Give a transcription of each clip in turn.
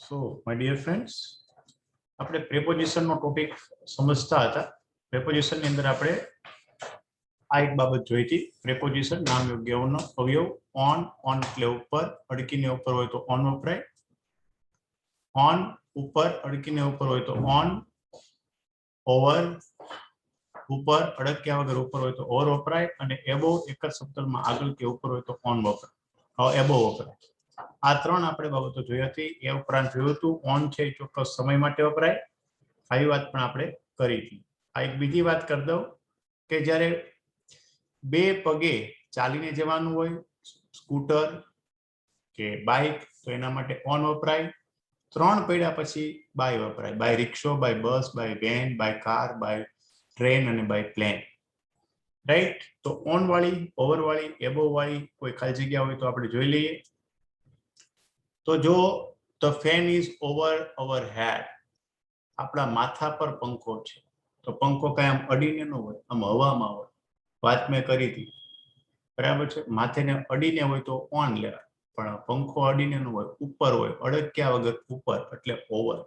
So, my dear friends, આપણે preposition નો topic સમજતા હતા. preposition ની અંદર આપણે આ એક બાબત જોઈ હતી. preposition નામ યોગ્યનો અવયવ on એટલે ઉપર, અડકીને ઉપર હોય તો on વપરાય. on ઉપર અડકીને ઉપર હોય તો on, over ઉપર અડક્યા વગર ઉપર હોય તો over વપરાય, અને above એક જ શબ્દમાં આગળ કે ઉપર હોય તો on વપરાય, above વપરાય. આ ત્રણ આપણે બાબતો જોઈ હતી. એ ઉપરાંત જોયું હતું ઓન છે ચોક્કસ સમય માટે વપરાય, આવી વાત પણ આપણે કરી હતી. આ એક બીજી વાત કરી દઉં કે જ્યારે બે પગે ચાલીને જવાનું હોય, સ્કૂટર કે બાઇક, તો એના માટે ઓન વપરાય. ત્રણ પૈડા પછી બાય વપરાય, બાય રિક્ષો, by bus, by van, by car, by train અને બાય પ્લેન. રાઈટ? તો ઓન વાળી, ઓવર વાળી, એબોવ વાળી કોઈ ખાલી જગ્યા હોય તો આપણે જોઈ લઈએ. તો જો the fan is over our head, આપણા માથા પર પંખો છે, તો પંખો કઈ આમ અડીને ન હોય, આમ હવામાં હોય. વાત મેં કરી હતી, બરાબર છે. માથેને અડીને હોય તો ઓન લેવાય, પણ પંખો અડીને ન હોય, ઉપર હોય, અડક્યા વગર ઉપર, એટલે ઓવર.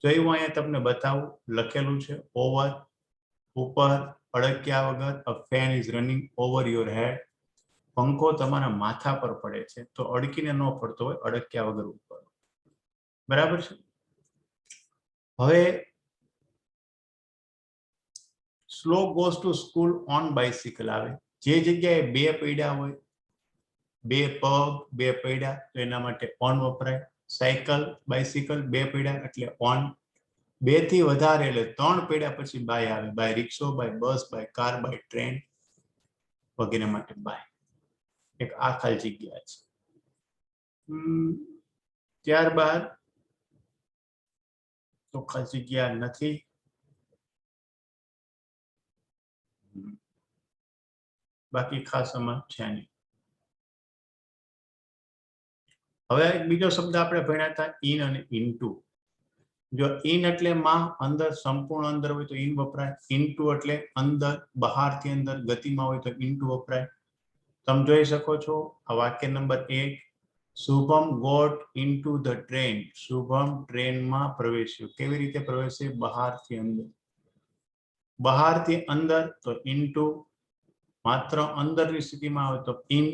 જો હું અહીંયા તમને બતાવું, લખેલું છે ઓવર, ઉપર, અડક્યા વગર. a fan is running over your head, પંખો તમારા માથા પર પડે છે, તો અડકીને ન પડતો હોય, અડક્યા વગર ઉપર. બરાબર છે. હવે slow goes to school on bicycle આવે. જે જગ્યાએ બે પૈડા હોય, બે પગ, બે પૈડા, તો એના માટે ઓન વપરાય. સાયકલ, બાઇસિકલ, બે પૈડા એટલે ઓન. બે થી વધારે એટલે ત્રણ પૈડા પછી બાય આવે. બાય રિક્ષો, by bus, by car, by train વગેરે માટે બાય. એક આ ખાલી જગ્યા છે. ત્યારબાદ તો ખાલી જગ્યા નથી. બાકી ખાસ આમાં છે નહીં. હવે એક બીજો શબ્દ આપણે ભણ્યા હતા ઇન અને ઇનટુ. જો ઇન એટલે માં, અંદર, સંપૂર્ણ અંદર હોય તો ઇન વપરાય. ઇનટુ એટલે અંદર, બહારથી અંદર, ગતિમાં હોય તો ઇનટુ વપરાય. તમે જોઈ શકો છો આ વાક્ય નંબર 1, Shubham got into the train, Shubham ટ્રેનમાં પ્રવેશ્યો. કેવી રીતે પ્રવેશે? બહારથી અંદર. બહારથી અંદર તો ઇનટુ, માત્ર અંદરની સ્થિતિમાં આવે તો ઇન,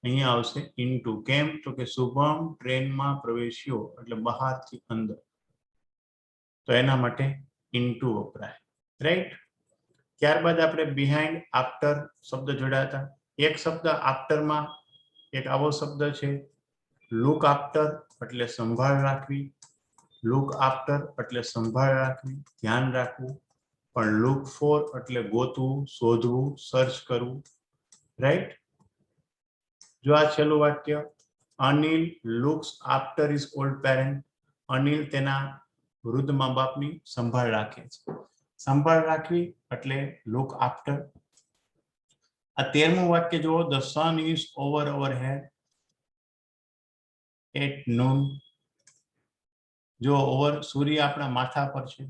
અહીંયા આવશે ઇનટુ. કેમ? તો કે શુભમ ટ્રેનમાં પ્રવેશ્યો એટલે બહારથી અંદર, તો એના માટે ઇનટુ વપરાય. રાઈટ? ત્યારબાદ આપણે બિહાઇન્ડ, આફ્ટર શબ્દ જોડ્યા હતા. એક શબ્દ આફ્ટરમાં, એક આવો શબ્દ છે લુક આફ્ટર, એટલે સંભાળ રાખવી. લુક આફ્ટર એટલે સંભાળ રાખવી, ધ્યાન રાખવું. પણ લુક ફોર એટલે ગોતવું, શોધવું, સર્ચ કરવું. રાઈટ? જો આ છેલ્લું વાક્ય, Anil looks after his old parent, Anil તેના વૃદ્ધ મા બાપની સંભાળ રાખે છે. સંભાળ રાખવી એટલે લુક આફ્ટર. આ 13મું વાક્ય જુઓ, the sun is over our head at noon. જો ઓવર, સૂર્ય આપણા માથા પર છે,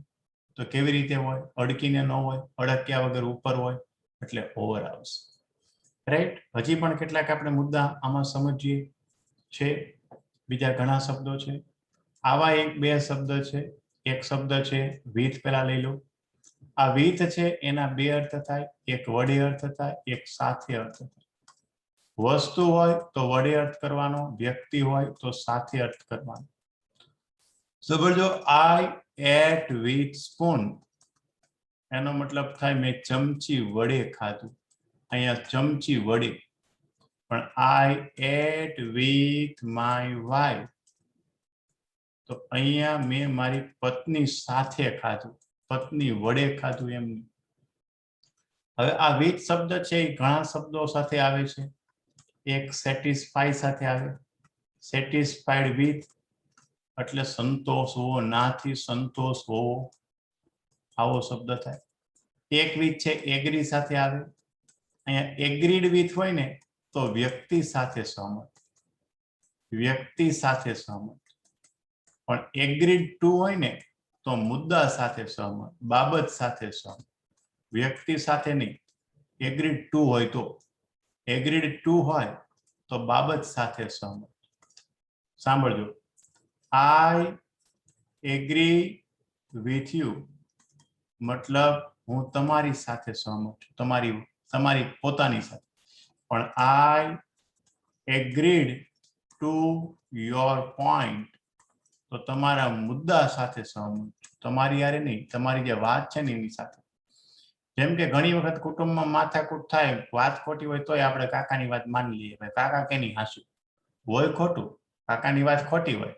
તો કેવી રીતે હોય? અડકીને ન હોય, અડક્યા વગર ઉપર હોય, એટલે ઓવર આવશે. રાઈટ? હજી પણ કેટલાક આપણે મુદ્દા આમાં સમજીએ છે. બીજા ઘણા શબ્દો છે. આવા એક બે શબ્દ છે. એક શબ્દ છે વિથ, પેલા લઈ લો. આ વિથ છે એના બે અર્થ થાય, એક વડે અર્થ થાય, એક સાથે અર્થ થાય. વસ્તુ હોય તો વડે અર્થ કરવાનો, વ્યક્તિ હોય તો સાથે અર્થ કરવાનો. સમજો, આઈ એટ વિથ સ્પૂન, એનો મતલબ થાય મેં ચમચી વડે ખાધું. અહીંયા ચમચી વડે. પણ આઈ એટ વિથ માય વાઇફ, તો અહીંયા મેં મારી પત્ની સાથે ખાધું, પત્ની વડે ખાધું એમ. હવે આ વિથ શબ્દ છે એ ઘણા શબ્દો સાથે આવે છે. એક સેટિસ્ફાઈ સાથે આવે. સેટિસ્ફાઈડ વિથ એટલે સંતોષ હોવો, નાથી સંતોષ હોવો, આવો શબ્દ થાય. એક વિથ છે એગ્રી સાથે આવે. અહીંયા એગ્રીડ વિથ હોય ને તો વ્યક્તિ સાથે સહમત, વ્યક્તિ સાથે સહમત. પણ એગ્રીડ ટુ હોય ને તો મુદ્દા સાથે સહમત, બાબત સાથે સહમત, વ્યક્તિ સાથે નહીં. એગ્રીડ ટુ હોય તો, એગ્રીડ ટુ હોય તો બાબત સાથે સહમત. સાંભળજો, I agree with you મતલબ હું તમારી સાથે સહમત છું, તમારી પોતાની સાથે. પણ I agreed to your point તો તમારા મુદ્દા સાથે સહમત છું, તમારી યારે નહીં, તમારી જે વાત છે ને એની સાથે. જેમ કે ઘણી વખત કુટુંબમાં માથાકૂટ થાય, વાત ખોટી હોય તોય આપણે કાકાની વાત માની લઈએ, ભાઈ કાકા કેની હાસું હોય ખોટું, કાકાની વાત ખોટી હોય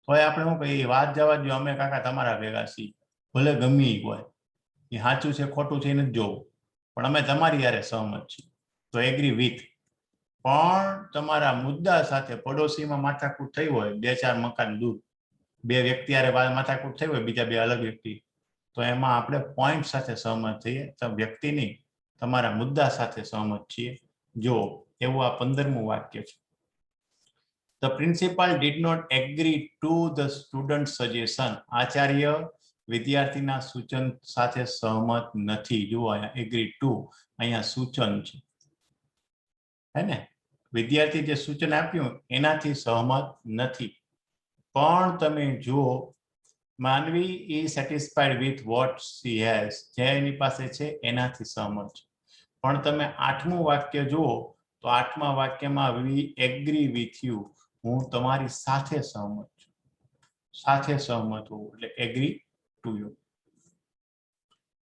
તોય આપણે શું કહીએ, વાત જવા દો, અમે કાકા તમારા ભેગા છીએ, ભલે ગમે હોય, એ સાચું છે ખોટું છે નથી જોવું, પણ અમે તમારી યારે સહમત છીએ, તો એગ્રી વિથ. પણ તમારા મુદ્દા સાથે પડોશીમાં માથાકૂટ થઈ હોય, 2-4 મકાન દૂર બે વ્યક્તિ યારે માથાકૂટ થઈ હોય, બીજા બે અલગ વ્યક્તિ, તો એમાં આપણે પોઈન્ટ સાથે સહમત થઈએ, તો વ્યક્તિની તમારા મુદ્દા સાથે સહમત છીએ જો, એવું આ 15મું વાક્ય છે. The principal did not agree to the student suggestion. Acharya વિદ્યાર્થીના સૂચન સાથે સહમત નથી. જુઓ અહીંયા એગ્રી ટુ, અહીંયા સૂચન છે હે ને, વિદ્યાર્થી જે સૂચન આપ્યું એનાથી સહમત નથી. પણ તમે જુઓ, માનવી is satisfied with what she has, જે એની પાસે છે એનાથી સહમત છે. પણ તમે 8મું વાક્ય જુઓ તો 8મા વાક્યમાં we agree with you, હું તમારી સાથે સહમત છું, સાથે સહમત હોવું એટલે એગ્રી ટુ યુ.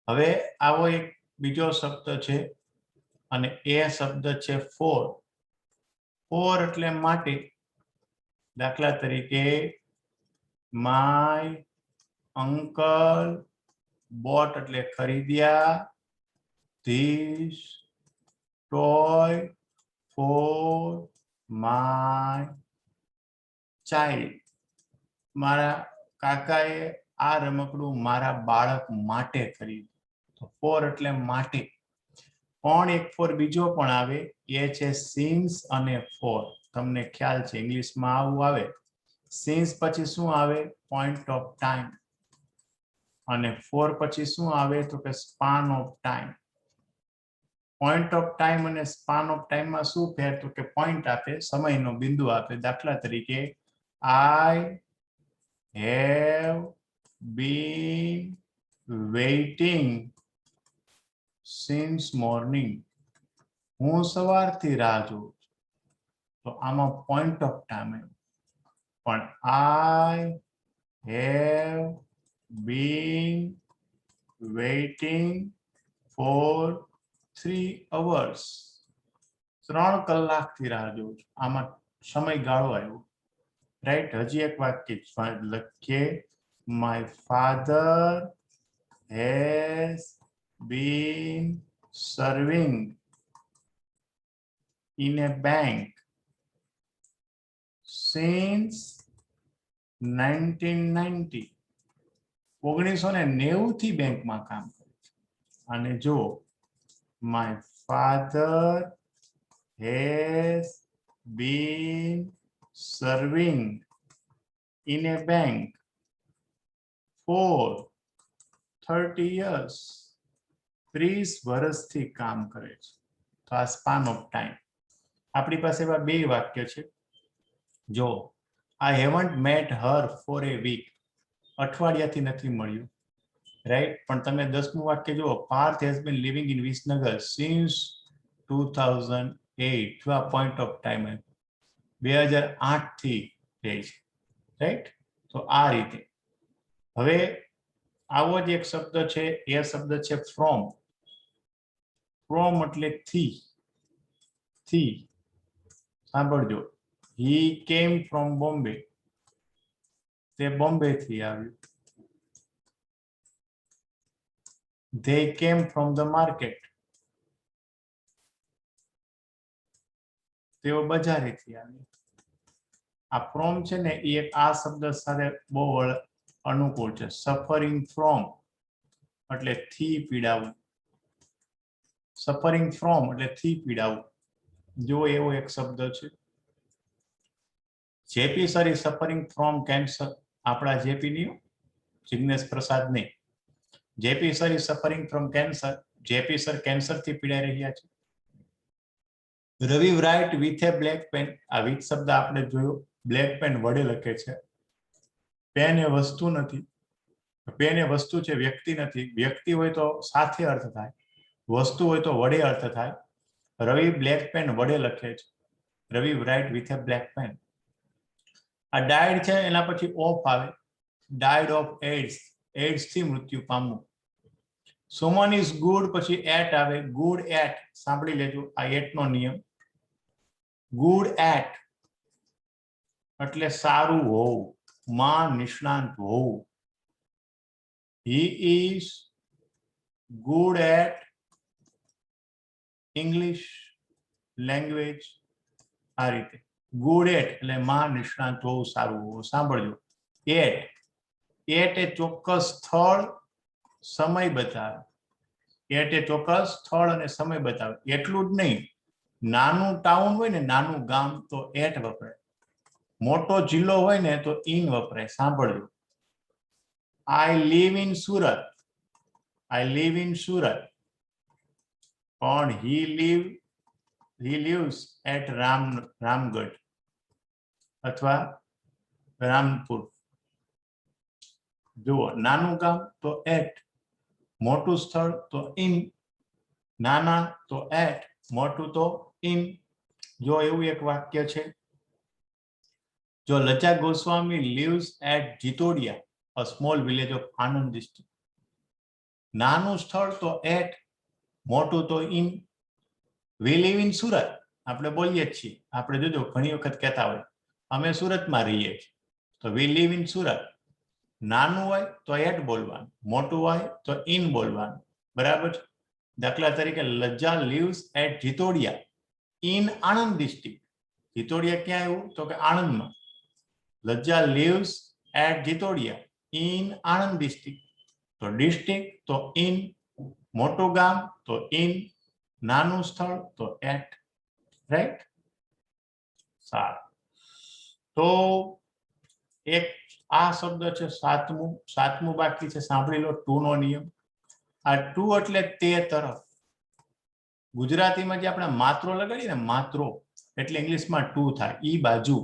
હવે આવો એક બીજો શબ્દ છે અને એ શબ્દ છે ફોર. ફોર એટલે માટે. દાખલા તરીકે માય અંકલ બોટ એટલે ખરીદ્યા this toy for my child. મારા કાકાએ આ રમકડું મારા બાળક માટે ખરીદ્યું. તો ફોર એટલે માટે. પણ એક ફોર બીજો પણ આવે, એ છે સિન્સ અને ફોર. તમને ખ્યાલ છે ઇંગ્લિશમાં આવું આવે, સિન્સ પછી શું આવે, પોઈન્ટ ઓફ ટાઈમ, અને ફોર પછી શું આવે તો કે span of time. Point of time અને સ્પાન ઓફ ટાઈમમાં શું ફેર તો કે પોઈન્ટ આપે, સમયનો બિંદુ આપે. દાખલા તરીકે I have been waiting since morning. હું સવારથી રાહ જોઉં છું, તો આમાં પોઈન્ટ ઓફ ટાઈમ આવ્યો. પણ I have been waiting for 3 hours, 3 કલાકથી રાહ જોઉં છું, આમાં સમયગાળો આવ્યો. રાઈટ. હજી એક વાક્ય લખીએ, my father has been serving in a bank since 1990. 1990 થી બેંકમાં કામ કરે છે. અને જો my father has been serving in a bank for 30 years. 30 વર્ષથી કામ કરે છે. તો આ સ્પાન ઓફ ટાઈમ. આપણી પાસે એવા બે વાક્ય છે. જો I haven't met her for a week, અઠવાડિયાથી નથી મળ્યું, રાઈટ. પણ તમે 10મું વાક્ય જુઓ, Parth has been living in Visnagar since 2008. જો આ પોઈન્ટ ઓફ ટાઈમ 2008 થી રહે છે, રાઈટ. તો આ રીતે. હવે આવો જ એક શબ્દ છે, એ શબ્દ છે ફ્રોમ. ફ્રોમ એટલે થી. સાંભળજો, he came from Bombay, તે બોમ્બે થી આવ્યું. they came from the market, તેઓ બજારેથી આવ્યા. આ ફ્રોમ છે ને એ એક આ શબ્દ સાથે બહુ અનુકૂળ છે. સફરિંગ ફ્રોમ એટલે થી પીડાવું. સફરિંગ ફ્રોમ એટલે થી પીડાવું. જો એવો એક શબ્દ છે. JP sir is suffering from cancer. આપણા જેપી ની, જિગ્નેશ પ્રસાદ નહીં. JP sir is suffering from cancer. JP sir cancer થી પીડાઈ રહ્યા છે. Ravi write with a black pen. આ વિથ શબ્દ આપણે જોયો, બ્લેક પેન વડે લખે છે. પેન એ વસ્તુ નથી, પેન એ વસ્તુ છે, વ્યક્તિ નથી. વ્યક્તિ હોય તો સાથે અર્થ થાય, વસ્તુ હોય તો વડે અર્થ થાય. રવિ બ્લેક પેન વડે લખે છે. Ravi write with a black pen. આ ડાયડ છે એના પછી ઓફ આવે, ડાયડ ઓફ એડ્સ, એડ્સ થી મૃત્યુ પામવું. સુમન ઇઝ ગુડ પછી એટ આવે, ગુડ એટ. સાંભળી લેજો આ એટ નો નિયમ. ગુડ એટ એટલે સારું હોવું, માં નિષ્ણાંત હોવું. He is good at English language. આ રીતે ગુડ એટ એટલે માં નિષ્ણાંત હોવું, સારું હોવું. સાંભળજો, એટ એટ એ ચોક્કસ સ્થળ સમય બતાવે. એટ એ ચોક્કસ સ્થળ અને સમય બતાવે. એટલું જ નહીં, નાનું ટાઉન હોય ને, નાનું ગામ, તો એટ વપરાય. મોટો જિલ્લો હોય ને તો ઇન વપરાય. સાંભળજો, I live in Surat, I live in Surat, પણ હી lives at રામગઢ અથવા રામપુર. જુઓ, નાનું ગામ તો એટ, મોટું સ્થળ તો ઇન, નાના તો એટ, મોટું તો ઇન. જો એવું એક વાક્ય છે, જો લચા Goswami lives at Jitodiya, a small village of Anand district. નાનું સ્થળ તો એટ, મોટું તો in. We live in Surat, આપણે બોલીએ છીએ, આપણે જોજો ઘણી વખત કહેતા હોય અમે સુરતમાં રહીએ છીએ, તો વી લીવ ઇન સુરત. નાનું હોય તો એટ બોલવાનું, મોટું હોય તો ઇન બોલવાનું. બરાબર. દાખલા તરીકે Lajja lives at Jitodiya in Anand district. Jitodiya ક્યાં આવ્યું? તો કે આણંદમાં. Lajja lives at Jitodiya in Anand district. તો ડિસ્ટ્રિક્ટ તો ઇન, મોટું ગામ તો ઇન, નાનું સ્થળ તો એટ. રાઈટ. સારું, તો એક આ શબ્દ છે સાતમું બાકી છે. સાંભળી લો, ટુ નો નિયમ. આ ટુ એટલે તે તરફ. ગુજરાતીમાં જે આપણે માત્રો લગાડીએ ને, માત્રો, એટલે ઇંગ્લિશમાં ટુ થાય, ઈ બાજુ.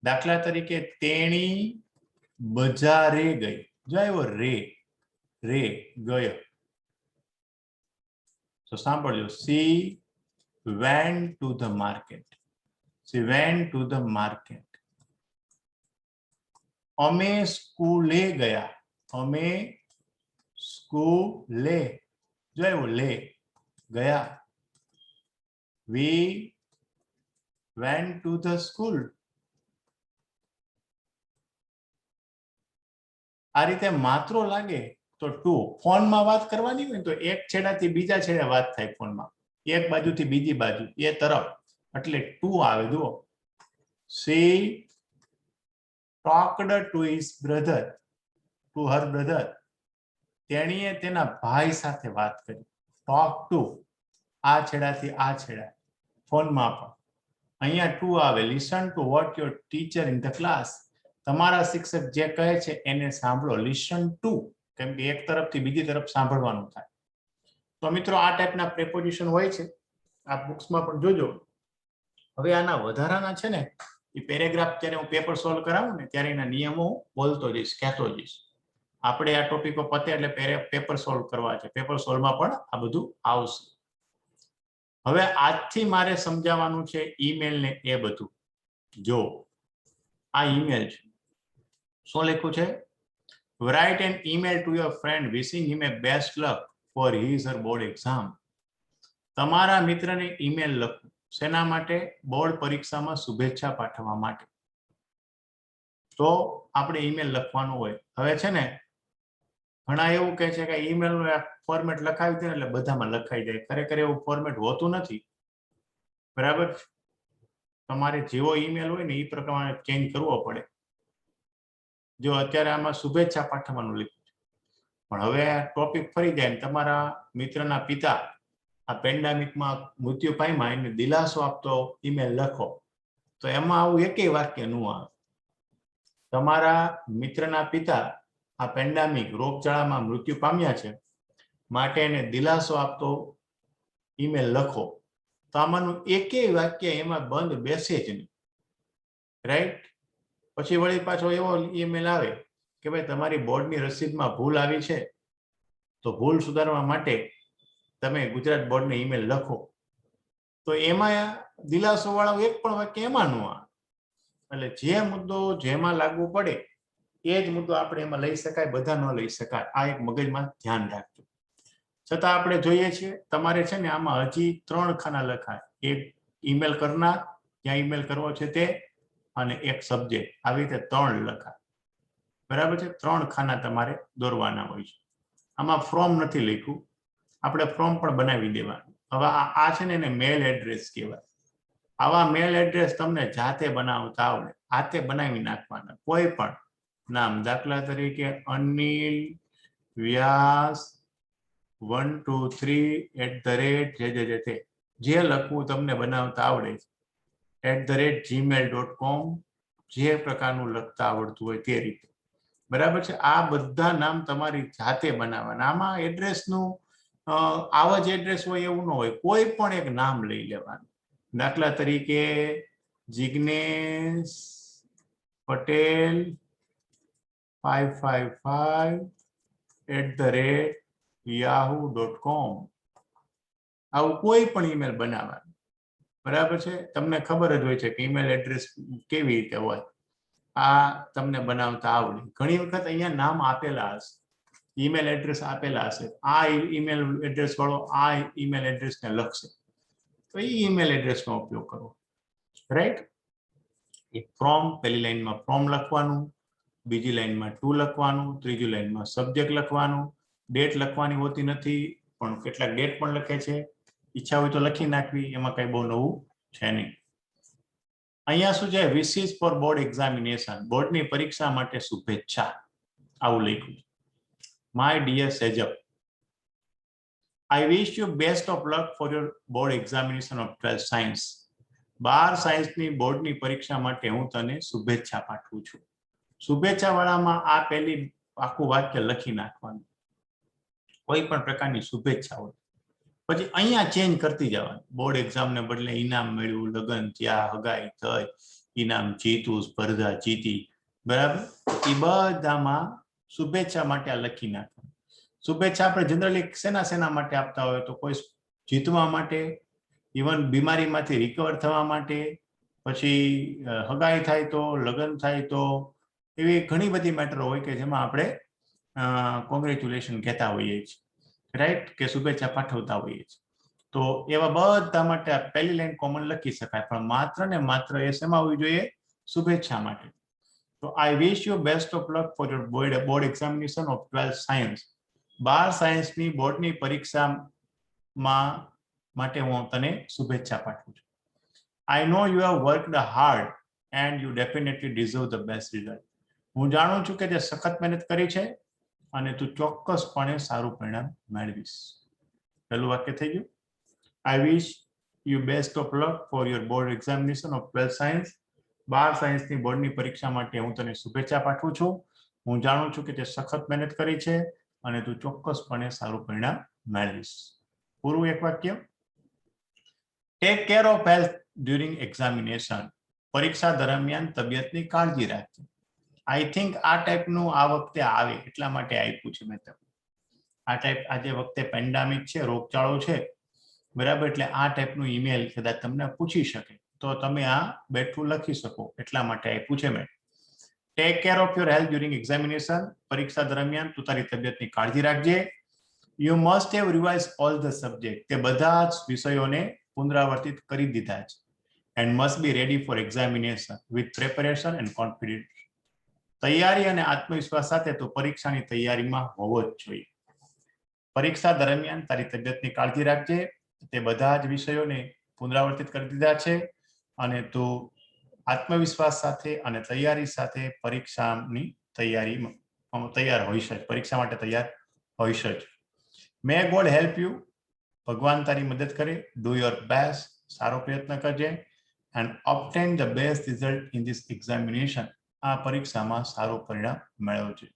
દાખલા તરીકે તેણી બજારે ગઈ. જો આવ્યો રે, રે ગયો. તો સાંભળજો, she went to the market, she went to the market. અમે સ્કૂલે ગયા, અમે સ્કૂલે, જો આવ્યો લે, ગયા. we went to the school. આ રીતે માત્રો લાગે તો ટુ. ફોનમાં વાત કરવાની હોય તો એક છેડાથી બીજા છેડે વાત થાય ફોનમાં, એક બાજુથી બીજી બાજુ, એ તરફ, એટલે ટુ આવે. જુઓ, she talked to his brother, to her brother. તેણીએ તેના ભાઈ સાથે વાત કરી. ટોક ટુ, આ છેડાથી આ છેડા, ફોનમાં પણ. અહીંયા ટુ આવે, listen to vote your teacher in the class. તમારા શિક્ષક જે કહે છે એને સાંભળો. લિસન ટુ, કેમ કે એક તરફથી બીજી તરફ સાંભળવાનું થાય. તો મિત્રો, આ ટાઈપના પ્રેપોઝિશન હોય છે, આ બુક્સમાં પણ જોજો. હવે આના વધારાના છે ને, એ પેરેગ્રાફ જ્યારે હું પેપર સોલ્વ કરાવું ને ત્યારે એના નિયમો બોલતો જઈશ, કહેતો જઈશ. આપણે આ ટોપિકો પતે એટલે પેપર સોલ્વ કરવા છે. પેપર સોલ્વમાં પણ આ બધું આવશે. હવે આજથી મારે સમજાવવાનું છે ઈમેલ ને એ બધું. જો આ ઈમેલ છે, શું લખ્યું છે? Write an email to your friend wishing him a best luck for his or board exam. તમારા મિત્રને ઈમેલ લખો. શેના માટે? બોર્ડ પરીક્ષામાં શુભેચ્છા પાઠવવા માટે. તો આપણે ઈમેલ લખવાનું હોય. હવે છે ને, ઘણા એવું કહે છે કે ઈમેલ નું ફોર્મેટ લખાવી દે એટલે બધામાં લખાઈ જાય. ખરેખર એવું ફોર્મેટ હોતું નથી. બરાબર. તમારે જેવો ઈમેલ હોય ને એ પ્રમાણે ચેન્જ કરવો પડે. જો અત્યારે આમાં શુભેચ્છા પાઠવવાનું લખ્યું છે, પણ હવે ટોપિક ફરી જાય ને તમારા મિત્રના પિતા આ પેન્ડેમિકમાં મૃત્યુ પામ્યા, એને દિલાસો આપતો ઈમેલ લખો, તો એમાં આવું એકેય વાક્ય ન આવે. તમારા મિત્રના પિતા આ પેન્ડેમિક રોગચાળામાં મૃત્યુ પામ્યા છે, માટે એને દિલાસો આપતો ઈમેલ લખો, તો આમાંનું એકેય વાક્ય એમાં બંધ બેસે જ નહીં. રાઈટ. પછી વળી પાછો એવો ઈમેલ આવે કે ભાઈ તમારી બોર્ડની રસીદમાં ભૂલ આવી છે, તો ભૂલ સુધારવા માટે તમે ગુજરાત બોર્ડને ઈમેલ લખો. તો એમાં દિલાસો વાળો એક પણ વાક્ય એમાં ન આવે. એટલે જે મુદ્દો જેમાં લાગુ પડે એ જ મુદ્દો આપણે એમાં લઈ શકાય, બધા ન લઈ શકાય. આ એક મગજમાં ધ્યાન રાખજો. છતાં આપણે જોઈએ છીએ તમારે છે ને આમાં હજી 3 ખાના લખાય. એક ઈમેલ કરનાર, જ્યાં ઈમેલ કરવો છે તે, અને એક સબ્જેક્ટ. આવી રીતે 3 લખાય. બરાબર છે? 3 ખાના તમારે દોરવાના હોય છે. આમાં ફ્રોમ નથી લખ્યું, આપણે ફ્રોમ પણ બનાવી દેવાનું. હવે આ છે ને એને મેલ એડ્રેસ કહેવાય. આવા મેલ એડ્રેસ તમને જાતે બનાવતા આવડે, હાથે બનાવી નાખવાના. કોઈ પણ નામ, દાખલા તરીકે અનિલ વ્યાસ 123 જે લખવું તમને બનાવતા આવડે @gmail.com, જે પ્રકારનું લખતા આવડતું હોય તે રીતે. બરાબર છે? આ બધા નામ તમારી જાતે બનાવવાના. આમાં એડ્રેસનું આવા જ એડ્રેસ હોય એવું ન હોય, કોઈ પણ એક નામ લઈ લેવાનું. દાખલા તરીકે જિગ્નેશ પટેલ 555@yahoo.com. આવું કોઈ પણ ઈમેલ બનાવવાનું. બરાબર છે? તમને ખબર જ હોય છે કે ઈમેલ એડ્રેસ કેવી રીતે હોય. આ તમને બનાવતા આવડે. ઘણી વખત અહીંયા નામ આપેલા હશે, ઈમેલ એડ્રેસ આપેલા હશે. આ ઈમેલ એડ્રેસ વાળો આ ઈમેલ એડ્રેસને લખશે, તો એ ઈમેલ એડ્રેસનો ઉપયોગ કરો. રાઈટ? ફ્રોમ, પહેલી લાઈનમાં ફ્રોમ લખવાનું, બીજી લાઈનમાં ટુ લખવાનું, ત્રીજી લાઈનમાં સબ્જેક્ટ લખવાનું. ડેટ લખવાની હોતી નથી, પણ કેટલાક ડેટ પણ લખે છે. ઈચ્છા હોય તો લખી નાખવી, એમાં કઈ બહુ નવું છે નહીં. અહીંયા શું છે? વિશિસ ફોર બોર્ડ એક્ઝામિનેશન, બોર્ડની પરીક્ષા માટે શુભેચ્છા, આવું લખ્યું. My dear Sejap, I wish you best of luck for your board examination of 12th science. 12 સાયન્સની બોર્ડની પરીક્ષા માટે હું તને શુભેચ્છા પાઠવું છું. શુભેચ્છા વાળામાં આ પહેલી આખું વાક્ય લખી નાખવાનું. કોઈ પણ પ્રકારની શુભેચ્છા હોય પછી અહીંયા ચેન્જ કરતી જવાનું. બોર્ડ એક્ઝામને બદલે ઇનામ મળ્યું, લગ્ન થયા, હગાઈ થઈ, ઇનામ જીતું, સ્પર્ધા જીતી. બરાબર? એ બધામાં શુભેચ્છા માટે આ લખી નાખવાનું. શુભેચ્છા આપણે જનરલી શેના માટે આપતા હોય? તો કોઈ જીતવા માટે, ઇવન બીમારીમાંથી રિકવર થવા માટે, પછી હગાઈ થાય તો, લગ્ન થાય તો, એવી ઘણી બધી મેટરો હોય કે જેમાં આપણે કોંગ્રેચ્યુલેશન કહેતા હોઈએ છીએ. રાઈટ? કે શુભેચ્છા પાઠવતા હોઈએ છીએ. તો એવા બધા માટે આ પહેલી લાઈન કોમન લખી શકાય, પણ માત્ર ને માત્ર એ શેમાં હોવી જોઈએ? શુભેચ્છા માટે. તો I wish you best of luck for your board examination of 12th science. 12 સાયન્સની બોર્ડની પરીક્ષામાં માટે હું તને શુભેચ્છા પાઠવું છું. I know you have worked hard and you definitely deserve the best result. હું જાણું છું કે જે સખત મહેનત કરી છે અને તું ચોક્કસપણે સારું પરિણામ મેળવીશ. પહેલું વાક્ય થઈ ગયું. I wish you best of luck for your board examination of 12th science. 12 સાયન્સની બોર્ડની પરીક્ષા માટે હું તને શુભેચ્છા પાઠવું છું. હું જાણું છું કે તે સખત મહેનત કરી છે અને તું ચોક્કસપણે સારું પરિણામ મેળવીશ. પૂરું એક વાક્ય. Take care of health during examination. પરીક્ષા દરમિયાન તબિયતની કાળજી રાખજે. આઈ થિંક આ ટાઈપનું આ વખતે આવે એટલા માટે આપ્યું છે મેં તમને. આ ટાઈપ આજે વખતે પેન્ડામિક છે, રોગચાળો છે, બરાબર? એટલે આ ટાઈપનું ઈમેલ કદાચ તમને પૂછી શકે તો તમે આ બેઠું લખી શકો એટલા માટે આપ્યું છે મેં. Take care of your health during examination. પરીક્ષા દરમિયાન તું તારી તબિયતની કાળજી રાખજે. You must have revise all the subject. તે બધા જ વિષયોને પુનરાવર્તિત કરી દીધા છે. And must be ready for examination with preparation and confidence. તૈયારી અને આત્મવિશ્વાસ સાથે તું પરીક્ષાની તૈયારીમાં હોવો જ જોઈએ. પરીક્ષા દરમિયાન તારી તબિયતની કાળજી રાખજે. તે બધા જ વિષયોને પુનરાવર્તિત કરી દીધા છે અને તું આત્મવિશ્વાસ સાથે અને તૈયારી સાથે પરીક્ષાની તૈયારીમાં તૈયાર હોઈશ જ. પરીક્ષા માટે તૈયાર હોઈશ જ. May God help you. ભગવાન તારી મદદ કરે. Do your best. સારો પ્રયત્ન કરજે. And obtain the best result in this examination. આ પરીક્ષામાં સારું પરિણામ મેળવજે.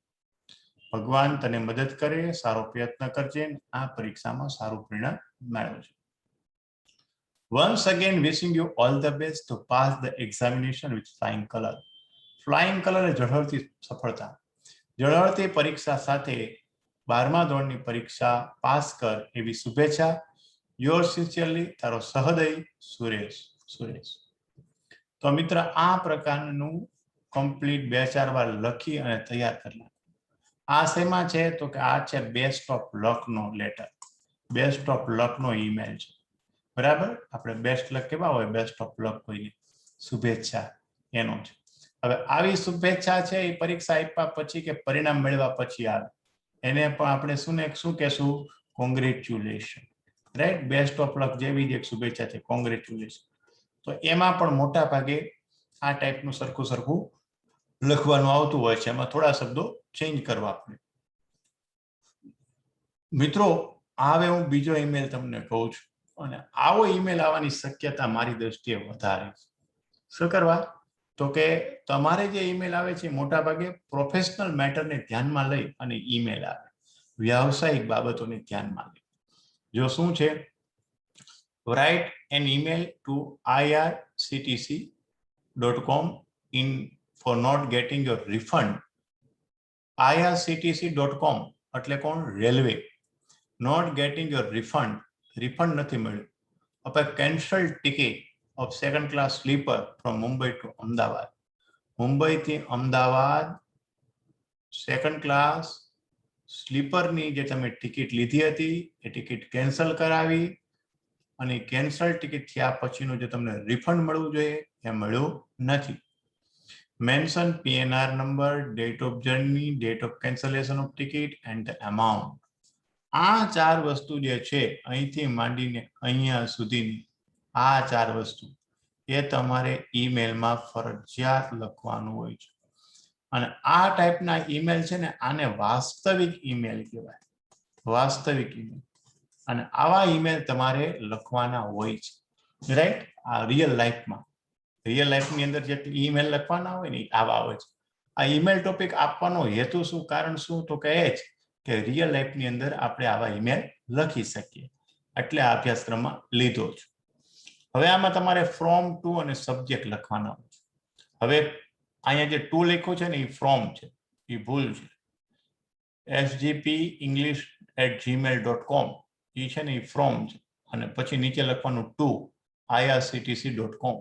ભગવાન તને મદદ કરે, સારો પ્રયત્ન કરજે, આ પરીક્ષામાં સારું પરિણામ મેળવજે. Once again wishing you all the best to pass the examination with flying color. Flying colour ઝળહળતી સફળતા. ઝળહળતી પરીક્ષા સાથે 12મા ધોરણની પરીક્ષા પાસ કર એવી શુભેચ્છા. યોર સિન્સિયરલી, તારો સહદય સુરેશ. તો મિત્ર, આ પ્રકારનું કમ્પ્લીટ 2-4 વાર લખી અને તૈયાર કરલા. આ શેમાં છે તો કે આ છે બેસ્ટ ઓફ લક નો લેટર, બેસ્ટ ઓફ લક નો ઈમેલ છે. બરાબર, આપણે બેસ્ટ લક કેવા હોય, બેસ્ટ ઓફ લક કોઈને શુભેચ્છા એનો છે. હવે આવી શુભેચ્છા છે એ પરીક્ષા આપ્યા પછી કે પરિણામ મેળવ્યા પછી આવે, એને પણ આપણે શું કહેશું, કોંગ્રેચ્યુલેશન. રાઈટ, બેસ્ટ ઓફ લક જેવી જ એક શુભેચ્છા છે, કોંગ્રેચ્યુલેશન. તો એમાં પણ મોટા ભાગે આ ટાઈપનું સરખું લખવાનું આવતું હોય છે, એમાં થોડા શબ્દો ચેન્જ કરવા પડે. મિત્રો, હવે હું બીજો ઈમેલ તમને કહું છું, અને આવો ઈમેલ આવવાની શક્યતા મારી દ્રષ્ટિએ વધારે છે. શું કરવા? તો કે તમારે જે ઈમેલ આવે છે મોટા ભાગે પ્રોફેશનલ મેટરને ધ્યાનમાં લઈ અને ઈમેલ આવે, વ્યાવસાયિક બાબતોને ધ્યાનમાં લઈ. જો શું છે, write an email to irctc.com for not getting your refund. irctc.com એટલે કોણ? Railway. not getting your refund નથી મળ્યું. Up cancel ticket of second class sleeper from Mumbai to Ahmedabad. Mumbai થી અમદાવાદ સેકન્ડ ક્લાસ સ્લીપરની જે તમે ટિકિટ લીધી હતી એ ટિકિટ કેન્સલ કરાવી, અને કેન્સલ ટિકિટ થયા પછીનું જે તમને રિફંડ મળવું જોઈએ એ મળ્યું નથી. Mention PNR number, date of journey, date of cancellation of ticket and the amount. આ 4 વસ્તુ જે છે અહીંથી માંડીને અહીંયા સુધીની આ 4 વસ્તુ એ તમારે ઈમેલમાં ફરજિયાત લખવાનું હોય છે. અને આ ટાઈપના ઈમેલ છે ને, આને વાસ્તવિક ઈમેલ કહેવાય, વાસ્તવિક ઈમેલ. અને આવા ઈમેલ તમારે લખવાના હોય છે, રાઈટ. આ રિયલ લાઈફની અંદર જે ઈમેલ લખવાના હોય ને આવા હોય છે. આ ઈમેલ ટોપિક આપવાનો હેતુ શું, કારણ શું, તો કહે છે કે રિયલ લાઈફની અંદર આપણે આવા ઈમેલ લખી શકીએ, એટલે આ અભ્યાસક્રમમાં લીધો છે. હવે આમાં તમારે ફ્રોમ ટુ અને સબ્જેક્ટ લખવાના હોય છે. હવે અહીંયા જે ટુ લખ્યું છે ને એ ફ્રોમ છે, એ ભૂલ છે. sgpenglish@gmail.com એ છે ને એ ફ્રોમ છે, અને પછી નીચે લખવાનું ટુ irctc.com.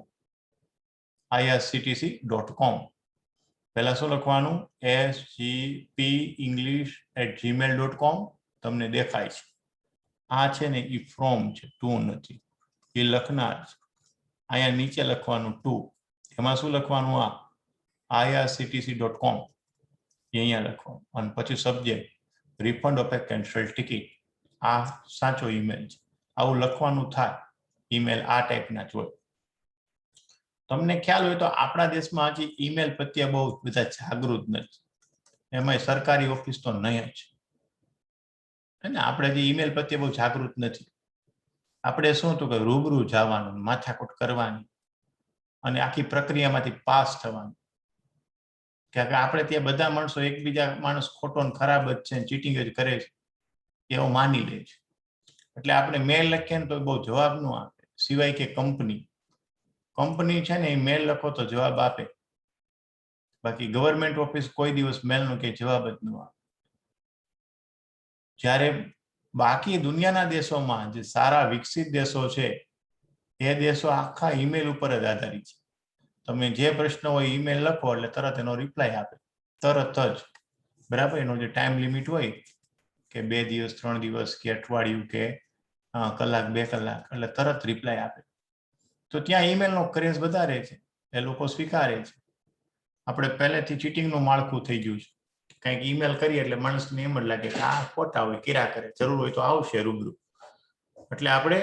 પહેલા શું લખવાનું? sgpenglish@gmail.com. તમને દેખાય છે આ છે ને એ ફ્રોમ છે, ટુ નથી. એ લખનાર છે. અહીંયા નીચે લખવાનું ટુ, એમાં શું લખવાનું? આ irctc.com અહીંયા લખવાનું, અને પછી subject refund of A cancel ticket. આ સાચો ઈમેલ છે. આવું લખવાનું થાય. ઈમેલ આ ટાઈપના જ હોય. તમને ખ્યાલ હોય તો આપણા દેશમાં હજી ઈમેલ પ્રત્યે બહુ બધા જાગૃત નથી, એમાં સરકારી ઓફિસ તો નહીં જ. આપણે જે ઈમેલ પ્રત્યે બહુ જાગૃત નથી. આપણે શું હતું કે રૂબરૂ જવાનું, માથાકૂટ કરવાની, અને આખી પ્રક્રિયામાંથી પાસ થવાનું. કે આપણે ત્યાં બધા માણસો એકબીજા માણસ ખોટો ને ખરાબ જ છે, ચીટિંગ જ કરે છે એવું માની લે છે. એટલે આપણે મેલ લખીએ ને તો બહુ જવાબ ન આપે, સિવાય કે કંપની છે ને એ મેલ લખો તો જવાબ આપે, બાકી ગવર્મેન્ટ ઓફિસ કોઈ દિવસ મેલનો કે જવાબ જ ન આપે. જ્યારે બાકી દુનિયાના દેશોમાં જે સારા વિકસિત દેશો છે એ દેશો આખા ઈમેલ ઉપર જ આધારિત છે. તમે જે પ્રશ્ન હોય ઈમેલ લખો એટલે તરત એનો રિપ્લાય આપે, તરત જ. બરાબર, એનો જે ટાઈમ લિમિટ હોય કે 2 દિવસ 3 દિવસ કે અઠવાડિયું કે કલાક 2 કલાક, એટલે તરત રિપ્લાય આપે. તો ત્યાં ઈમેલનો ક્રેઝ વધારે છે, એ લોકો સ્વીકારે છે. આપણે પહેલેથી ચીટિંગનું માળખું થઈ ગયું છે. કંઈક ઈમેલ કરીએ એટલે માણસને એમ જ લાગે કે આ ખોટા હોય, કિરા કરે, જરૂર હોય તો આવશે રૂબરૂ. એટલે આપણે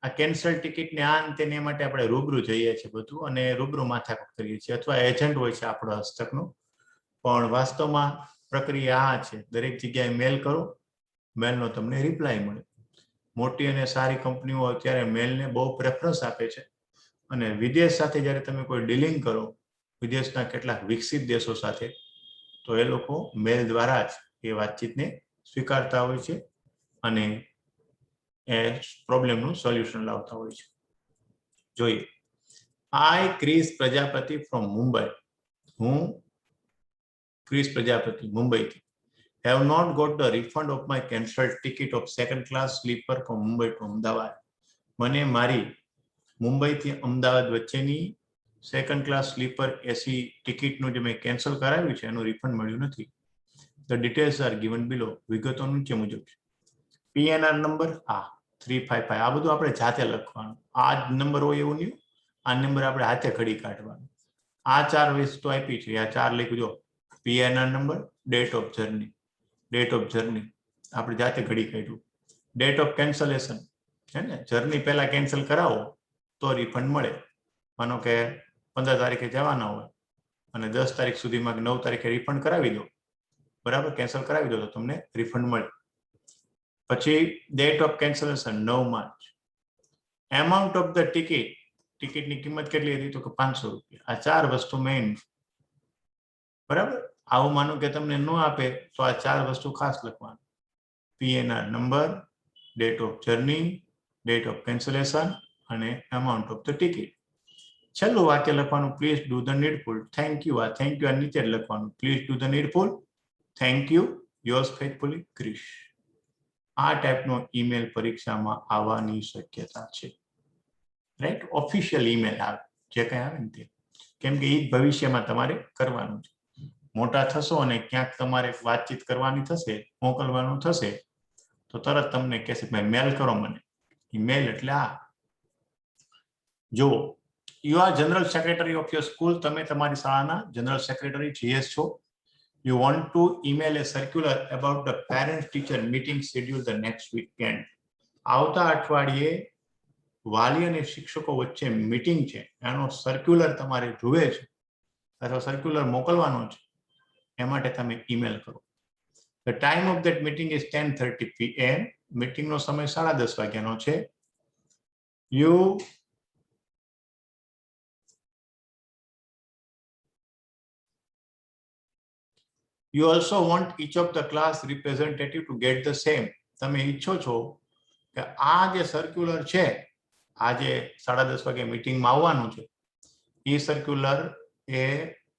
આ કેન્સલ ટિકિટને આ તેને માટે આપણે રૂબરૂ જઈએ છીએ બધું, અને રૂબરૂ માથાકૂટ કરીએ છીએ, અથવા એજન્ટ હોય છે આપણો હસ્તકનું. પણ વાસ્તવમાં પ્રક્રિયા આ છે, દરેક જગ્યાએ મેલ કરો, મેલનો તમને રિપ્લાય મળે. મોટી અને સારી કંપનીઓ અત્યારે મેલને બહુ પ્રેફરન્સ આપે છે, અને વિદેશ સાથે જ્યારે તમે કોઈ ડીલિંગ કરો, વિદેશના કેટલાક વિકસિત દેશો સાથે, તો એ લોકો મેલ દ્વારા જ એ વાતચીતને સ્વીકારતા હોય છે અને એ પ્રોબ્લેમનું સોલ્યુશન લાવતા હોય છે. જોઈએ, આઈ ક્રિસ પ્રજાપતિ ફ્રોમ મુંબઈ. હું ક્રિસ પ્રજાપતિ મુંબઈથી have not got the refund of my cancelled ticket of second class sleeper from Mumbai to Ahmedabad. મને મારી મુંબઈથી અમદાવાદ વચ્ચેની સેકન્ડ ક્લાસ સ્લીપર એસી ટિકિટનું જે મેં કેન્સલ કરાવ્યું છે એનું રિફંડ મળ્યું નથી. The details R given below. વિગતો નીચે મુજબ છે. PNR number 355. આ બધું આપણે જાતે લખવાનું. આ જ નંબર હોય એવું નહીં. આ નંબર આપણે હાથે ઘડી કાઢવાનો. આ 4 વસ્તુ આપી છે. આ 4 લખજો. PNR number, date of journey આપણે જાતે ઘડી કાઢ્યું. ડેટ ઓફ કેન્સલેશન છે ને, જર્ની પહેલા કેન્સલ કરાવો તો રિફંડ મળે. માનો કે 15 તારીખે જવાના હોય અને 10 તારીખ સુધીમાં 9 તારીખે રિફંડ કરાવી દો, બરાબર, કેન્સલ કરાવી દો તો તમને રિફંડ મળે. પછી date of cancellation 9 March. Amount of the ટિકિટની કિંમત કેટલી હતી? તો કે 500 રૂપિયા. આ 4 વસ્તુ મેઇન, બરાબર. આવું માનો કે તમને ન આપે તો આ 4 વસ્તુ ખાસ લખવાનું. PNR number, date of journey, date of cancellation અને એમાઉન્ટ ઓફ ધ ટિકિટ. છેલ્લું વાક્ય લખવાનું, please do the needful. Thank you. આ થેન્ક યુ આ નીચે લખવાનું. Please do the needful. Thank you. Yours faithfully Krish. આ ટાઈપનો ઈમેલ પરીક્ષામાં આવવાની શક્યતા છે. રાઈટ? ઓફિશિયલ ઈમેલ આવે, જે કંઈ આવે ને તે. કેમ કે એ ભવિષ્યમાં તમારે કરવાનું છે. મોટા થશો અને ક્યાંક તમારે વાતચીત કરવાની થશે, મોકલવાનું થશે, તો તરત તમને કહેશે ભાઈ મેલ કરો મને. ઈમેલ એટલે આ. જો you are general secretary of your school, તમે તમારી શાળાના જનરલ સેક્રેટરી જીએસ છો. You want to email a circular about the parent-teacher meeting scheduled the next weekend. આવતા અઠવાડિયે વાલી અને શિક્ષકો વચ્ચે મીટિંગ છે, એનો સર્ક્યુલર તમારે જુએ છે અથવા સર્ક્યુલર મોકલવાનો છે, એ માટે તમે ઈમેલ કરો. The time of that meeting is 10:30 PM. મીટિંગનો સમય 10:30 વાગ્યાનો છે. You also want each of the class representative to get the same. તમે ઈચ્છો છો કે આ જે સર્ક્યુલર છે, આજે 10:30 વાગે મીટિંગમાં આવવાનું છે, એ સર્ક્યુલર એ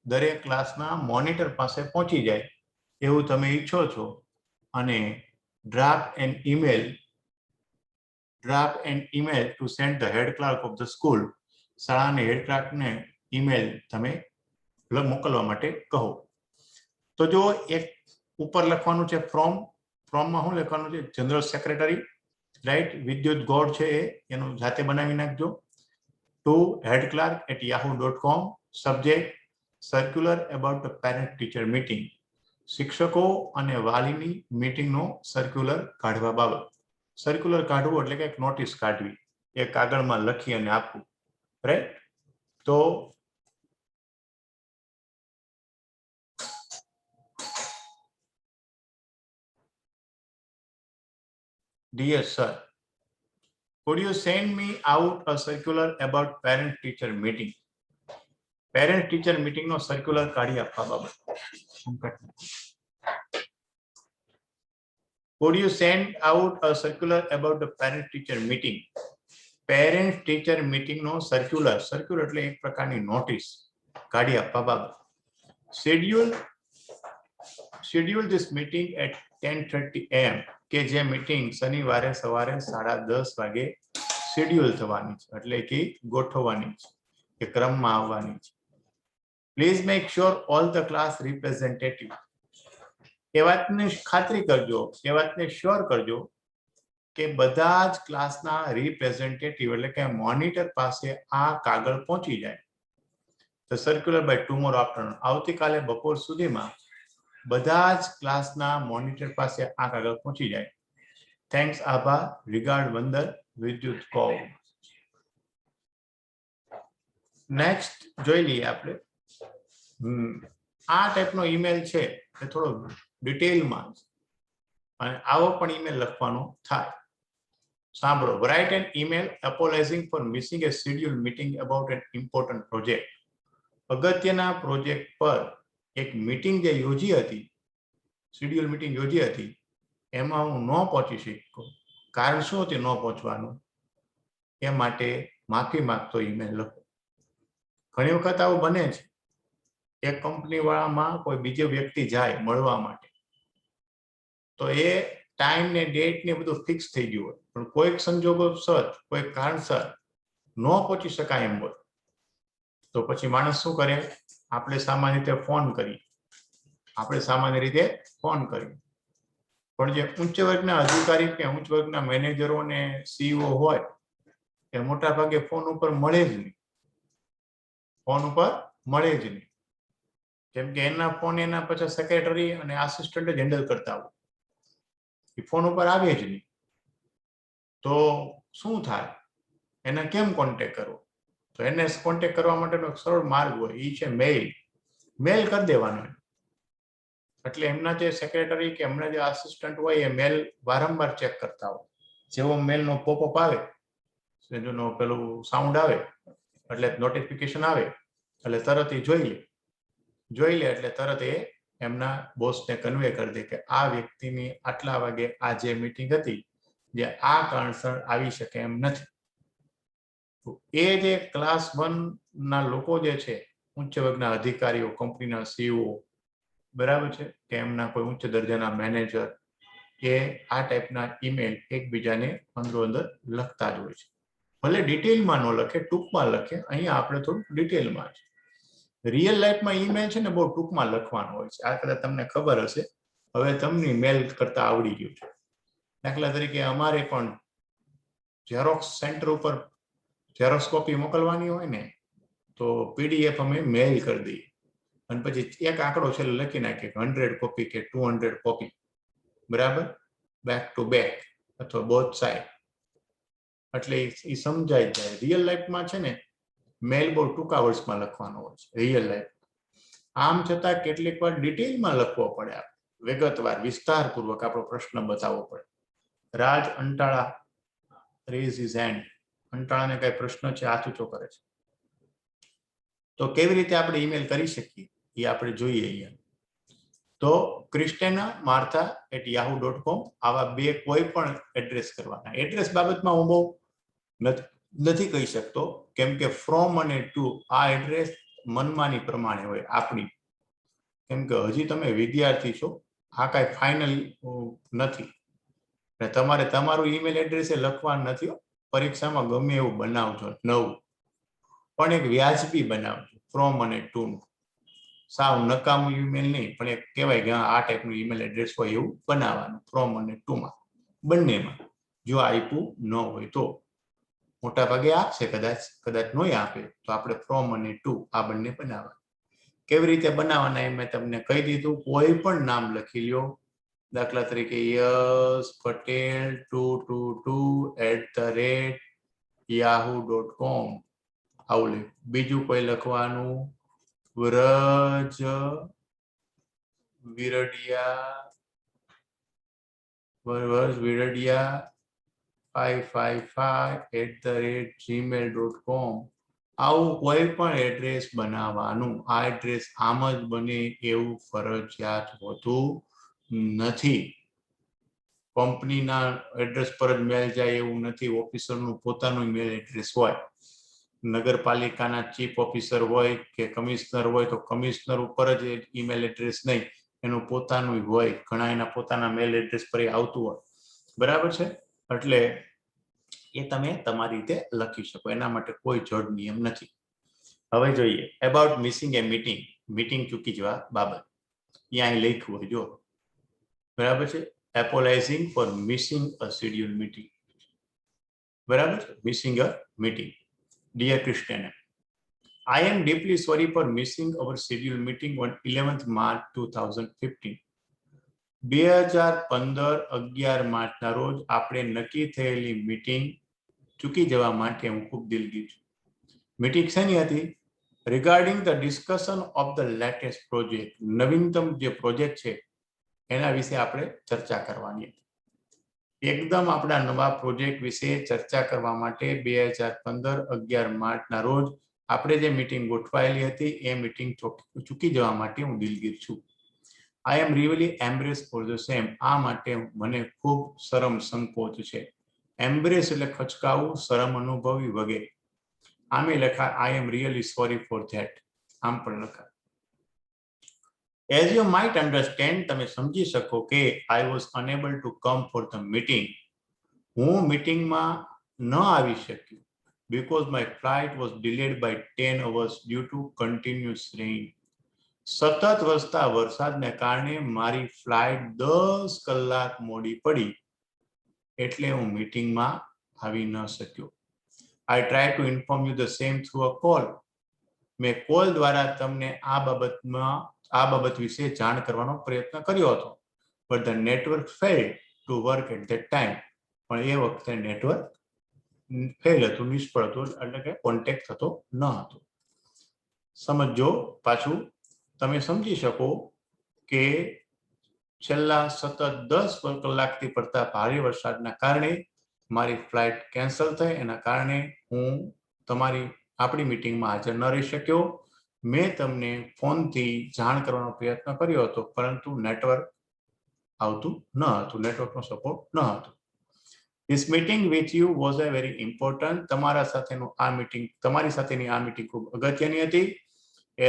દરેક ક્લાસના મોનિટર પાસે પહોંચી જાય એવું તમે ઈચ્છો છો. અને draft an email to send the head clerk of the school. શાળાના હેડ ક્લાર્કને ઈમેલ તમે મોકલવા માટે કહો. તો જો એક ઉપર લખવાનું છે ફ્રોમમાં શું લખવાનું છે? General secretary, right? વિદ્યુત ગોળ છે એનું જાતે બનાવી નાખજો. To headclerk@yahoo.com. Subject circular about the parent teacher meeting. શિક્ષકો અને વાલીની મીટિંગનો સર્ક્યુલર કાઢવા બાબત. સર્ક્યુલર કાઢવું એટલે કે એક નોટિસ કાઢવી, એ કાગળમાં લખી અને આપવું, રાઈટ? તો Dear sir, could you send me out a circular about parent-teacher meeting? Parent-teacher meeting no circular કાઢી આપવા બાબત. Could you send out a circular about the parent-teacher meeting? Parent-teacher meeting no circular એટલે એક પ્રકારની notice કાઢી આપવા બાબત. Schedule this meeting at 10:30 AM. કે જે મીટિંગ શનિવારે સવારે 10:30 વાગે શેડ્યુલ થવાની છે, એટલે કે ગોઠવવાની છે, કે ક્રમમાં આવવાની છે. Please make sure all the class representative. એ વાતની ખાતરી કરજો, એ વાતને શ્યોર કરજો કે બધા જ ક્લાસના રિપ્રેઝેન્ટેટિવ એટલે કે મોનિટર પાસે આ કાગળ પહોંચી જાય. The circular by tomorrow afternoon. આવતીકાલે બપોર સુધીમાં બધા જ ક્લાસના મોનિટર પાસે આ કાગળ પહોંચી જાય. થેન્ક્સ, આભાર, રિગાર્ડ, વંદન, વિદ્યુત કૌર. નેક્સ્ટ જોઈ લઈએ આપણે. આ ટાઈપનો ઈમેલ છે એ થોડો ડિટેલમાં અને આવો પણ ઈમેલ લખવાનો થાય. સાંભળો. Write an email apologising for missing a schedule meeting about an important project. અગત્યના પ્રોજેક્ટ પર એક મીટિંગ જે યોજી હતી, શેડ્યુલ મીટિંગ યોજી હતી, એમાં હું ન પહોંચી શક્યો. કારણ શું તે ન પહોંચવાનું? એ માટે માફી માંગતો ઈમેલ લખો. ઘણી વખત આવું બને છે એક કંપની વાળામાં કોઈ બીજો વ્યક્તિ જાય મળવા માટે તો એ ટાઈમ ને ડેટ ને બધું ફિક્સ થઈ ગયું હોય, પણ કોઈક સંજોગોસર કોઈક કારણસર ન પહોંચી શકાય એમ હોય તો પછી માણસ શું કરે? આપણે સામાન્ય રીતે ફોન કરીએ, પણ જે ઉચ્ચ વર્ગના અધિકારી કે ઉચ્ચ વર્ગના મેનેજરો ને સીઈઓ હોય એ મોટા ભાગે ફોન ઉપર મળે જ નહીં, કેમ કે એના ફોન એના પછી સેક્રેટરી અને આસિસ્ટન્ટ જ હેન્ડલ કરતા હોય, એ ફોન ઉપર આવે જ નહીં. તો શું થાય? એને કેમ કોન્ટેક્ટ કરવો? તો એને કોન્ટેક્ટ કરવા માટેનો એક સરળ માર્ગ હોય, એ છે મેલ કરી દેવાનો. એટલે એમના જે સેક્રેટરી કે એમના જે આસિસ્ટન્ટ હોય એ મેલ વારંવાર ચેક કરતા હોય. જેવો મેલનો પોપઅપ આવે, પેલું સાઉન્ડ આવે એટલે નોટિફિકેશન આવે એટલે તરત એ જોઈ લે એટલે તરત એ એમના બોસને કન્વે કરી દે કે આ વ્યક્તિની આટલા વાગે આ જે મીટિંગ હતી જે આ કારણસર આવી શકે એમ નથી. એ જે ક્લાસ 1 ના લોકો જે છે, ઉચ્ચ વર્ગના અધિકારીઓ, કંપનીના સીઈઓ, બરાબર છે, કે એમના કોઈ ઉચ્ચ દરજાના મેનેજર, કે આ ટાઈપના ઈમેલ એકબીજાને અંદરો અંદર લખતા જ હોય છે. ભલે ડિટેલમાં ન લખે, ટૂંકમાં લખે. અહીંયા આપણે થોડું ડિટેલમાં છે. રિયલ લાઈફમાં ઈમેલ છે ને બહુ ટૂંકમાં લખવાનો હોય છે. આ કદાચ તમને ખબર હશે, હવે તમને મેલ કરતા આવડી ગયું છે. દાખલા તરીકે અમારે પણ ઝેરોક્સ સેન્ટર ઉપર ઝેરોક્સ કોપી મોકલવાની હોય ને તો પીડીએફ અમે મેલ કરી દઈએ અને પછી એક આંકડો છે લખી નાખીએ 100 કોપી કે 200 કોપી, બરાબર, બેક ટુ બેક અથવા બોથ સાઈડ, એટલે એ સમજાઈ જાય. રિયલ લાઈફમાં છે ને મેલ બહુ ટૂંકા વર્ષમાં લખવાનો હોય છે રિયલ લાઈફ. આમ છતાં કેટલીક વાર ડિટેલમાં લખવો પડે, વિગતવાર વિસ્તારપૂર્વક આપણો પ્રશ્ન બતાવવો પડે. રાજ અંટાળા રેઝ હિઝ હેન્ડ. અંટાળાને કઈ પ્રશ્ન છે, હાથ ઊંચો કરે છે. તો કેવી રીતે આપણે ઈમેલ કરી શકીએ એ આપણે જોઈએ અહીંયા. તો christina@yahoo.com આવા બે કોઈ પણ એડ્રેસ કરવાના. એડ્રેસ બાબતમાં હું બહુ નથી કહી શકતો, કેમ કે ફ્રોમ અને ટુ આ એડ્રેસ મનમાની પ્રમાણે હોય આપણી, કેમ કે હજી તમે વિદ્યાર્થી છો, આ કાંઈ ફાઇનલ નથી. તમારે તમારું ઈમેલ એડ્રેસ લખવાનું નથી. પરીક્ષામાં ગમે એવું બનાવજો નવું, પણ એક વ્યાજબી બનાવજો. ફ્રોમ અને ટુ નું સાવ નકામું ઈમેલ નહીં, પણ એક કહેવાય કે આ ટાઈપનું ઈમેલ એડ્રેસ હોય એવું બનાવવાનું. ફ્રોમ અને ટુમાં બંનેમાં જો આપ્યું ન હોય તો, મોટા ભાગે આપશે, કદાચ નહીં આપે તો આપણે ફ્રોમ અને ટુ આ બંને બનાવવાનું. કેવી રીતે બનાવવાના એ મેં તમને કહી દીધું. કોઈ પણ નામ લખી લ્યો, દાખલા તરીકે યશ પટેલ 222@yahoo.com આવું. બીજું કોઈ લખવાનું, વ્રજ વિરડિયા 555@gmail.com આવું કોઈ પણ એડ્રેસ બનાવવાનું. આ એડ્રેસ આમ જ બને એવું ફરજિયાત હોતું નથી. કંપનીના એડ્રેસ પર જ મેલ જાય એવું નથી. ઓફિસરનું પોતાનું મેલ એડ્રેસ હોય. નગરપાલિકાના ચીફ ઓફિસર હોય કે કમિશનર હોય તો કમિશનર ઉપર જ ઈમેલ એડ્રેસ નહીં, એનું પોતાનું હોય. ઘણા એના પોતાના મેલ એડ્રેસ પર આવતું હોય, બરાબર છે. એટલે એ તમે તમારી રીતે લખી શકો, એના માટે કોઈ જડ નિયમ નથી. હવે જોઈએ about missing A meeting. Meeting ચૂકી જવા બાબત અહીંયા લખ્યું હોય, જો, બરાબર છે. apologizing for missing a scheduled meeting. બરાબર, missing a meeting. Dear Christiana, I am deeply sorry for missing our scheduled meeting on 11th March 2015. 2015 માર્ચના રોજ આપણે નક્કી થયેલી મીટિંગ ચૂકી જવા માટે હું ખૂબ દિલગીર છું. મીટિંગ શેની હતી? Regarding the discussion of the latest project. નવીનતમ જે પ્રોજેક્ટ છે એના વિશે આપણે ચર્ચા કરવાની હતી. એકદમ આપણા નવા પ્રોજેક્ટ વિશે ચર્ચા કરવા માટે 2015 માર્ચના રોજ આપણે જે મીટિંગ ગોઠવાયેલી હતી એ મીટિંગ ચૂકી જવા માટે હું દિલગીર છું. I am really embarrass for the same. આ માટે મને ખૂબ શરમ સંકોચ છે. એમ્બ્રેસ એટલે ખચકાવું, શરમ અનુભવી વગેરે. આમે લખા I am really sorry for that. આમ પણ લખા. As you might understand, તમે સમજી શકો કે I was unable to come for the meeting. હું મીટિંગમાં ન આવી શક્યો because my flight was delayed by 10 hours due to continuous rain. સતત વરસતા વરસાદને કારણે મારી ફ્લાઇટ 10 કલાક મોડી પડી એટલે હું મીટિંગમાં આવી ન શક્યો. I tried to inform you the same through a call. મેં કોલ દ્વારા તમને આ બાબત વિશે જાણ કરવાનો પ્રયત્ન કર્યો હતો. But the network failed to work at that time. પણ એ વખતે નેટવર્ક ફેલ હતું, નિષ્ફળ હતું, એટલે કે કોન્ટેક્ટ થતો ન હતો. સમજો પાછું તમે સમજી શકો કે છેલ્લા સતત 10 કલાકથી પડતા ભારે વરસાદના કારણે મારી ફ્લાઇટ કેન્સલ થઈ. એના કારણે હું આપણી મીટિંગમાં હાજર ન રહી શક્યો. મેં તમને ફોનથી જાણ કરવાનો પ્રયત્ન કર્યો હતો, પરંતુ નેટવર્ક આવતું ન હતું, નેટવર્કનો સપોર્ટ ન હતો. This meeting with you was a very important. તમારી સાથેની આ મીટિંગ ખૂબ અગત્યની હતી.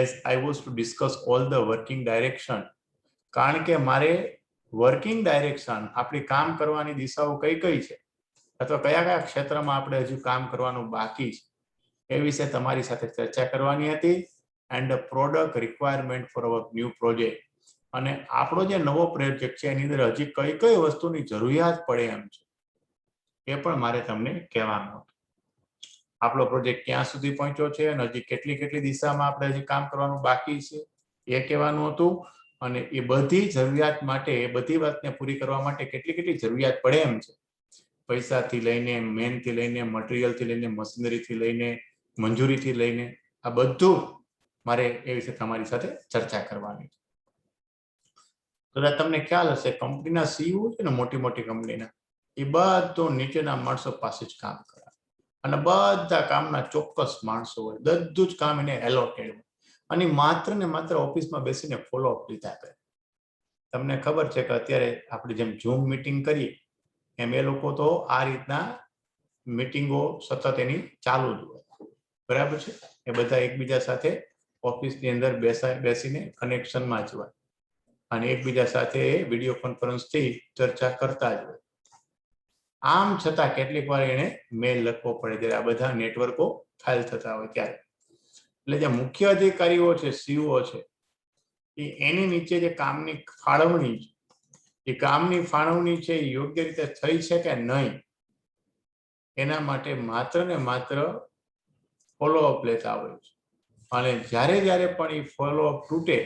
As I was to discuss all the working direction. કારણ કે મારે વર્કિંગ ડાયરેક્શન, આપણી કામ કરવાની દિશાઓ કઈ કઈ છે અથવા કયા કયા ક્ષેત્રમાં આપણે હજુ કામ કરવાનું બાકી છે એ વિશે તમારી સાથે ચર્ચા કરવાની હતી. And the product requirement for our new project, અને આપણો જે નવો પ્રોજેક્ટ છે એની અંદર હજી કઈ કઈ વસ્તુની જરૂરિયાત પડે એમ છે એ પણ મારે તમને કહેવાનું હતું. આપણો પ્રોજેક્ટ ક્યાં સુધી પહોંચ્યો છે અને હજી કેટલી દિશામાં આપણે હજી કામ કરવાનું બાકી છે એ કહેવાનું હતું. અને એ બધી જરૂરિયાત માટે, એ બધી વાતને પૂરી કરવા માટે કેટલી જરૂરિયાત પડે એમ છે, પૈસાથી લઈને, મેનથી લઈને, મટીરિયલથી લઈને, મશીનરીથી લઈને, મંજૂરીથી લઈને, આ બધું મારે એ વિશે તમારી સાથે ચર્ચા કરવાની છે. તો તમને ખ્યાલ હશે, કંપનીના સીઈઓ છે ને, મોટી કંપનીના, એ બધું નીચેના માણસો પાસે જ કામ કરે અને બધા કામના ચોક્કસ માણસો હોય, બધું જ કામ એને એલોકેડ હોય અને માત્ર ને માત્ર ઓફિસમાં બેસીને ફોલોઅપ લીધા કરે. તમને ખબર છે કે અત્યારે આપણે જેમ ઝૂમ મીટિંગ કરીએ એમ એ લોકો તો આ રીતના મીટિંગો સતત એની ચાલુ જ હોય, બરાબર છે. એ બધા એકબીજા સાથે ઓફિસની અંદર બેસીને કનેક્શનમાં જ હોય અને એકબીજા સાથે વિડીયો કોન્ફરન્સથી ચર્ચા કરતા જ હોય. આમ છતાં કેટલીક વાર એને મેલ લખવો પડે જ્યારે આ બધા નેટવર્કો ફાઇલ થતા હોય ત્યારે. એટલે જે મુખ્ય અધિકારીઓ છે, સીઈઓ છે, એની નીચે જે કામની ફાળવણી છે, એ કામની ફાળવણી છે એ યોગ્ય રીતે થઈ છે કે નહીં એના માટે માત્ર ને માત્ર ફોલોઅપ લેતા હોય છે. અને જ્યારે પણ એ ફોલોઅપ તૂટે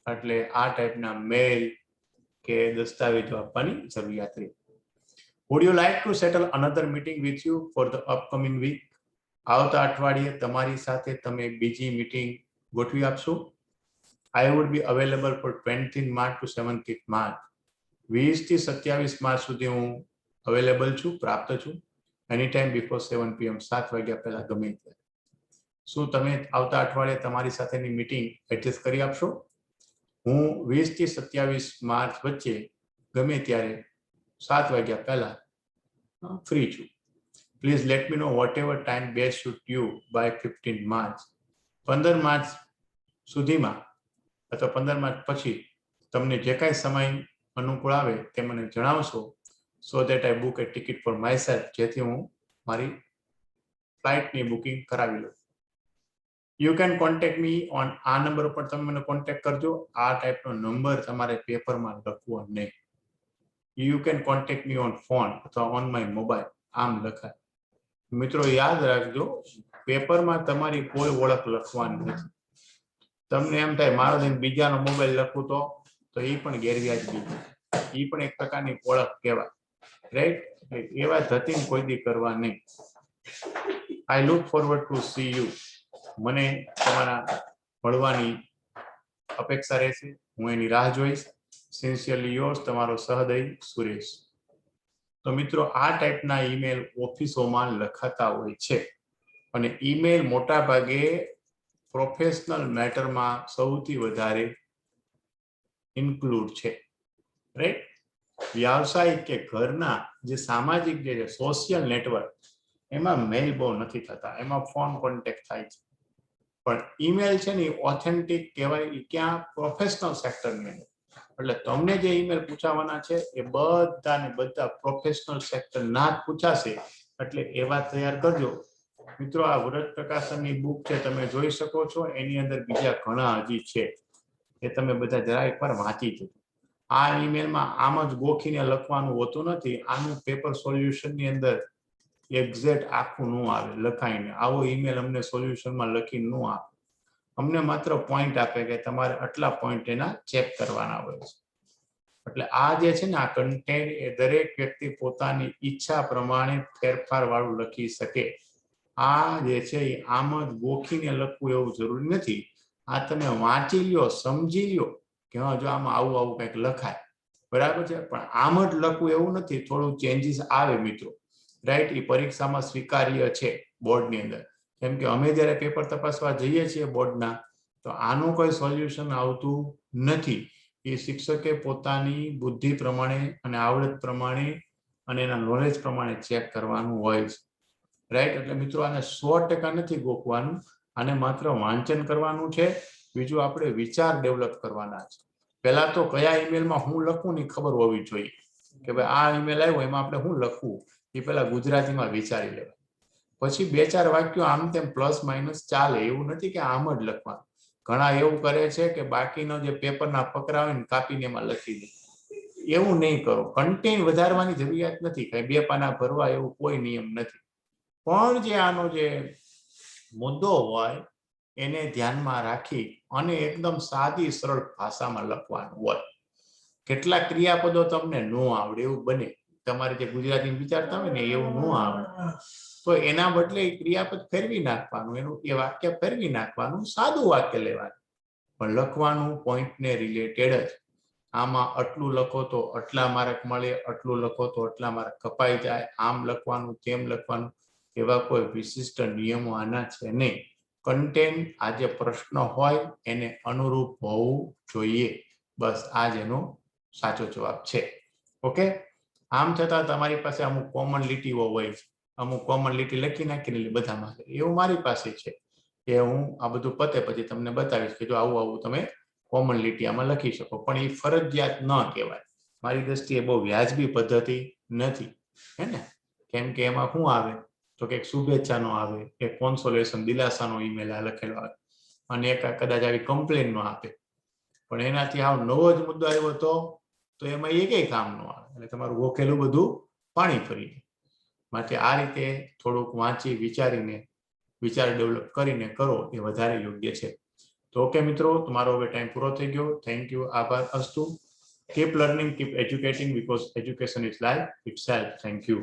એટલે આ ટાઈપના મેલ કે દસ્તાવેજો આપવાની જરૂરિયાત રહી. Would you like to settle another meeting with you for the upcoming week? આવતા અઠવાડિયે તમારી સાથે તમે બીજી મીટિંગ ગોઠવી આપશો. I would be available for 20th March to 17th March. 20 થી 27 માર્ચ સુધી હું અવેલેબલ છું, પ્રાપ્ત છું. એની ટાઈમ બિફોર 7 PM, 7 વાગ્યા પહેલા ગમે ત્યારે. શું તમે આવતા અઠવાડિયે તમારી સાથેની મીટિંગ એડજસ્ટ કરી આપશો? હું 20 થી 27 માર્ચ વચ્ચે ગમે ત્યારે 7 વાગ્યા પહેલા ફ્રી છું. Please let me know whatever time best suit you by 15 March. 15 March સુધીમાં અથવા 15 માર્ચ પછી તમને જે કાંઈ સમય અનુકૂળ આવે તે મને જણાવશો. So that I book A ticket for my self, જેથી હું મારી ફ્લાઇટની બુકિંગ કરાવી લઉં. You can contact me on, આ નંબર ઉપર તમે મને કોન્ટેક્ટ કરજો. આ ટાઈપનો નંબર તમારે પેપરમાં લખવો નહીં. You can contact me on phone અથવા ઓન માય મોબાઈલ, આમ લખાય. મિત્રો યાદ રાખજો, પેપરમાં તમારી કોઈ ઓળખ લખવાની નથી. તમને એમ થાય મારો બીજાનો મોબાઈલ લખું તો એ પણ ગેરવ્યાજબી, એ પણ એક પ્રકારની ઓળખ કહેવાય, રાઈટ? એવા ધતિંગ કોઈ દી કરવા નહીં. I look forward to C you. મને તમારા મળવાની અપેક્ષા રહેશે, હું એની રાહ જોઈશ. સિન્સિયરલી યોર્સ, તમારો સહદય સુરેશ. તો મિત્રો આ ટાઈપના ઈમેલ ઓફિસોમાં લખાતા હોય છે અને ઈમેલ મોટા ભાગે પ્રોફેશનલ મેટરમાં સૌથી વધારે ઇન્ક્લુડ છે, રાઈટ? વ્યાવસાયિક કે ઘરના જે સામાજિક જે સોશિયલ નેટવર્ક, એમાં મેલ બહુ નથી થતા, એમાં ફોન કોન્ટેક્ટ થાય છે. પણ ઈમેલ છે ને ઓથેન્ટિક કહેવાય એ ક્યાં પ્રોફેશનલ સેક્ટરની અંદર. એટલે તમને જે ઈમેલ પૂછાવાના છે એ બધા પ્રોફેશનલ સેક્ટરના જ પૂછાશે. એટલે એવા તૈયાર કરજો મિત્રો. આ વ્રત પ્રકાશનની બુક છે તમે જોઈ શકો છો, એની અંદર બીજા ઘણા હજી છે એ તમે બધા જરા એકવાર વાંચી જજો. આ ઈમેલમાં આમ જ ગોખીને લખવાનું હોતું નથી. આનું પેપર સોલ્યુશનની અંદર એક્ઝેક્ટ આખું ન આવે લખાઈને. આવો ઈમેલ અમને સોલ્યુશનમાં લખીને ન આવે. અમને માત્ર પોઈન્ટ આપે કે તમારે આટલા પોઈન્ટ એના ચેક કરવાના હોય છે. એટલે આ જે છે ને આ કન્ટેન્ટ એ દરેક વ્યક્તિ પોતાની ઈચ્છા પ્રમાણે ફેરફાર વાળું લખી શકે. આ જે છે એ આમ જ ગોખીને લખવું એવું જરૂરી નથી. આ તમે વાંચી લ્યો, સમજી લ્યો કે હા જો આમાં આવું કંઈક લખાય, બરાબર છે. પણ આમ જ લખવું એવું નથી, થોડું ચેન્જીસ આવે મિત્રો, રાઈટ. એ પરીક્ષામાં સ્વીકાર્ય છે બોર્ડની અંદર. કેમ કે અમે જ્યારે પેપર તપાસવા જઈએ છીએ બોર્ડના, તો આનું કોઈ સોલ્યુશન આવતું નથી. એ શિક્ષકે પોતાની બુદ્ધિ પ્રમાણે અને આવડત પ્રમાણે અને એના નોલેજ પ્રમાણે ચેક કરવાનું હોય છે, રાઈટ. એટલે મિત્રો આને 100% નથી ગોખવાનું, આને માત્ર વાંચન કરવાનું છે. બીજું આપણે વિચાર ડેવલપ કરવાના છે. પહેલા તો કયા ઈમેલમાં હું લખું ની ખબર હોવી જોઈએ કે ભાઈ આ ઈમેલ આવ્યો એમાં આપણે શું લખવું એ પહેલા ગુજરાતીમાં વિચારી લેવાય. પછી 2-4 વાક્યો આમ તેમ પ્લસ માઇનસ ચાલે, એવું નથી કે આમ જ લખવાનું. ઘણા એવું કરે છે કે બાકીનો જે પેપરના ફકરા હોય ને કાપીને એમાં લખી દે. એવું નહીં કરો. કન્ટેન્ટ વધારવાની જરૂરિયાત નથી, કઈ 2 પાના ભરવા એવું કોઈ નિયમ નથી. પણ જે આનો જે મુદ્દો હોય એને ધ્યાનમાં રાખી અને એકદમ સાદી સરળ ભાષામાં લખવાનું હોય. કેટલાક ક્રિયાપદો તમને ન આવડે એવું બને, તમારે જે ગુજરાતી વિચારતા હોય ને એવું ન આવડે, તો એના બદલે ક્રિયાપદ ફેરવી નાખવાનું, એનું એ વાક્ય ફેરવી નાખવાનું, સાદું વાક્ય લેવાનું, પણ લખવાનું પોઈન્ટને રિલેટેડ જ. આમાં આટલું લખો તો આટલા માર્ક મળે, આટલું લખો તો આટલા માર્ક કપાઈ જાય, આમ લખવાનું તેમ લખવાનું, એવા કોઈ વિશિષ્ટ નિયમો આના છે નહીં. કન્ટેન્ટ આ જે પ્રશ્ન હોય એને અનુરૂપ હોવું જોઈએ. બસ આ જ એનો સાચો જવાબ છે. ઓકે. આમ છતાં તમારી પાસે અમુક કોમન લીટીઓ હોય છે, અમુક કોમન લીટી લખી નાખીને બધામાં, એવું મારી પાસે છે કે હું આ બધું પતે પછી તમને બતાવીશ કે જો આવું તમે કોમન લીટી આમાં લખી શકો. પણ એ ફરજિયાત ન કહેવાય. મારી દ્રષ્ટિએ બહુ વ્યાજબી પદ્ધતિ નથી, હે ને. કેમ કે એમાં શું આવે તો કે શુભેચ્છાનો આવે, એક કોન્સોલેશન દિલાસાનો ઈમેલ આ લખેલો આવે, અને એક કદાચ આવી કમ્પ્લેન નો આપે. પણ એનાથી આવ નવો જ મુદ્દો આવ્યો તો એમાં એકેય કામ ન આવે. એટલે તમારું ગોખેલું બધું પાણી ફરી જાય. માટે આ રીતે થોડુંક વાંચી વિચારીને વિચાર ડેવલપ કરીને કરો એ વધારે યોગ્ય છે. તો ઓકે મિત્રો, તમારો હવે ટાઈમ પૂરો થઈ ગયો. Thank you. આભાર. અસ્તુ. Keep learning, keep educating, because education is life itself. Thank you.